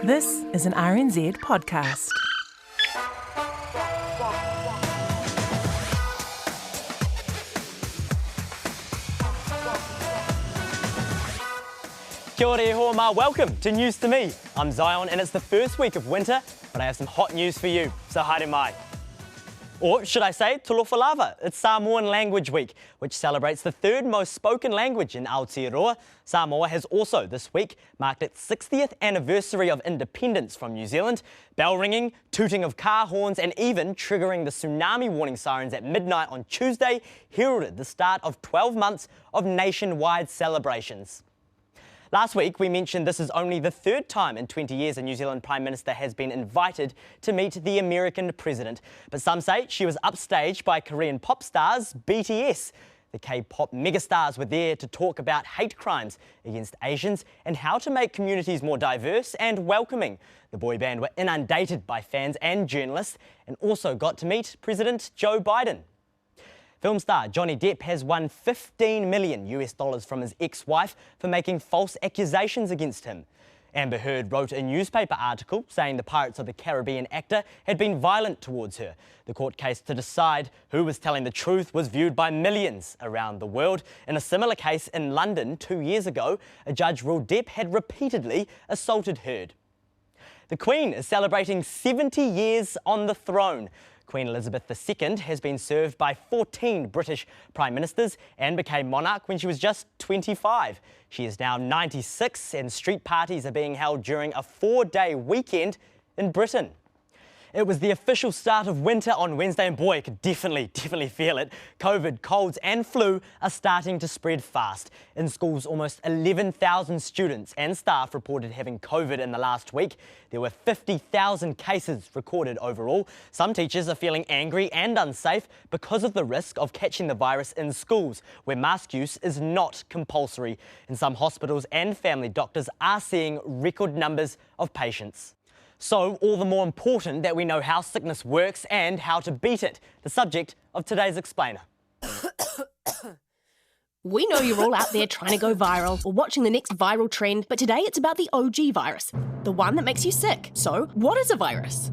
This is an RNZ podcast. Kia ora e hoa ma, welcome to News to Me. I'm Zion and it's the first week of winter, but I have some hot news for you, so haere mai. Or should I say, talofa lava. It's Samoan Language Week, which celebrates the third most spoken language in Aotearoa. Samoa has also, this week, marked its 60th anniversary of independence from New Zealand. Bell ringing, tooting of car horns, and even triggering the tsunami warning sirens at midnight on Tuesday heralded the start of 12 months of nationwide celebrations. Last week, we mentioned this is only the third time in 20 years a New Zealand Prime Minister has been invited to meet the American President. But some say she was upstaged by Korean pop stars BTS. The K-pop megastars were there to talk about hate crimes against Asians and how to make communities more diverse and welcoming. The boy band were inundated by fans and journalists and also got to meet President Joe Biden. Film star Johnny Depp has won $15 million from his ex-wife for making false accusations against him. Amber Heard wrote a newspaper article saying the Pirates of the Caribbean actor had been violent towards her. The court case to decide who was telling the truth was viewed by millions around the world. In a similar case in London 2 years ago, a judge ruled Depp had repeatedly assaulted Heard. The Queen is celebrating 70 years on the throne. Queen Elizabeth II has been served by 14 British Prime Ministers and became monarch when she was just 25. She is now 96 and street parties are being held during a 4-day weekend in Britain. It was the official start of winter on Wednesday and boy, I could definitely feel it. COVID, colds and flu are starting to spread fast. In schools, almost 11,000 students and staff reported having COVID in the last week. There were 50,000 cases recorded overall. Some teachers are feeling angry and unsafe because of the risk of catching the virus in schools, where mask use is not compulsory. In some hospitals and family doctors are seeing record numbers of patients. So, all the more important that we know how sickness works and how to beat it. The subject of today's Explainer. We know you're all out there trying to go viral or watching the next viral trend, but today it's about the OG virus, the one that makes you sick. So, what is a virus?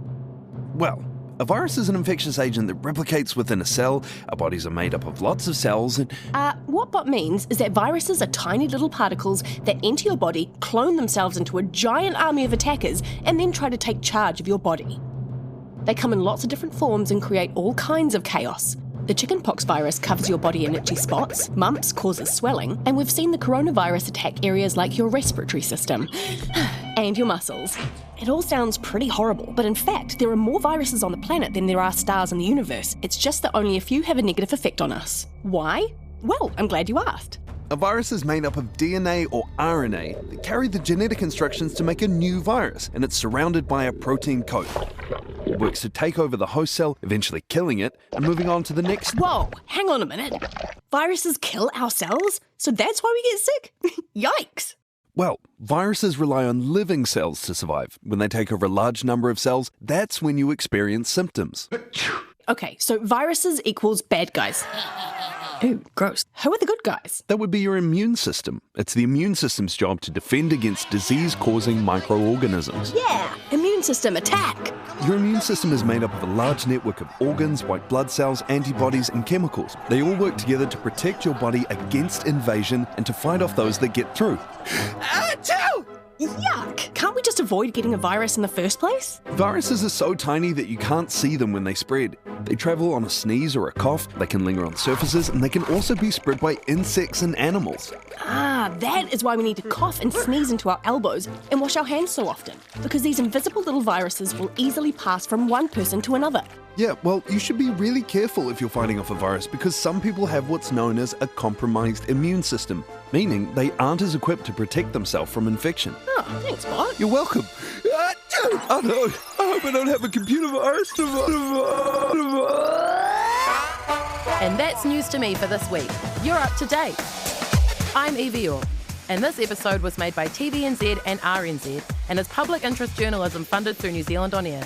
Well, a virus is an infectious agent that replicates within a cell. Our bodies are made up of lots of cells and... What bot means is that viruses are tiny little particles that enter your body, clone themselves into a giant army of attackers, and then try to take charge of your body. They come in lots of different forms and create all kinds of chaos. The chickenpox virus covers your body in itchy spots, mumps causes swelling, and we've seen the coronavirus attack areas like your respiratory system and your muscles. It all sounds pretty horrible, but in fact, there are more viruses on the planet than there are stars in the universe. It's just that only a few have a negative effect on us. Why? Well, I'm glad you asked. A virus is made up of DNA or RNA that carry the genetic instructions to make a new virus, and it's surrounded by a protein coat. It works to take over the host cell, eventually killing it, and moving on to the next. Whoa, hang on a minute. Viruses kill our cells? So that's why we get sick? Yikes! Well, viruses rely on living cells to survive. When they take over a large number of cells, that's when you experience symptoms. Okay, so viruses equals bad guys. Ooh, gross. Who are the good guys? That would be your immune system. It's the immune system's job to defend against disease-causing microorganisms. Yeah, immune system attack. Your immune system is made up of a large network of organs, white blood cells, antibodies, and chemicals. They all work together to protect your body against invasion and to fight off those that get through. Achoo! Yuck! Can't we just avoid getting a virus in the first place? Viruses are so tiny that you can't see them when they spread. They travel on a sneeze or a cough, they can linger on surfaces, and they can also be spread by insects and animals. That is why we need to cough and sneeze into our elbows and wash our hands so often, because these invisible little viruses will easily pass from one person to another. Yeah, well, you should be really careful if you're fighting off a virus because some people have what's known as a compromised immune system, meaning they aren't as equipped to protect themselves from infection. Oh, thanks, Bot. You're welcome. Oh no, I hope I don't have a computer virus. And that's News to Me for this week. You're up to date. I'm Evie Orr, and this episode was made by TVNZ and RNZ and is public interest journalism funded through New Zealand On Air.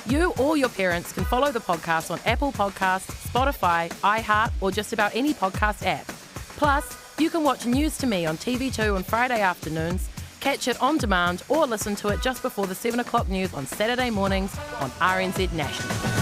You or your parents can follow the podcast on Apple Podcasts, Spotify, iHeart, or just about any podcast app. Plus, you can watch News to Me on TV2 on Friday afternoons, Catch it on demand or listen to it just before the 7 o'clock news on Saturday mornings on RNZ National.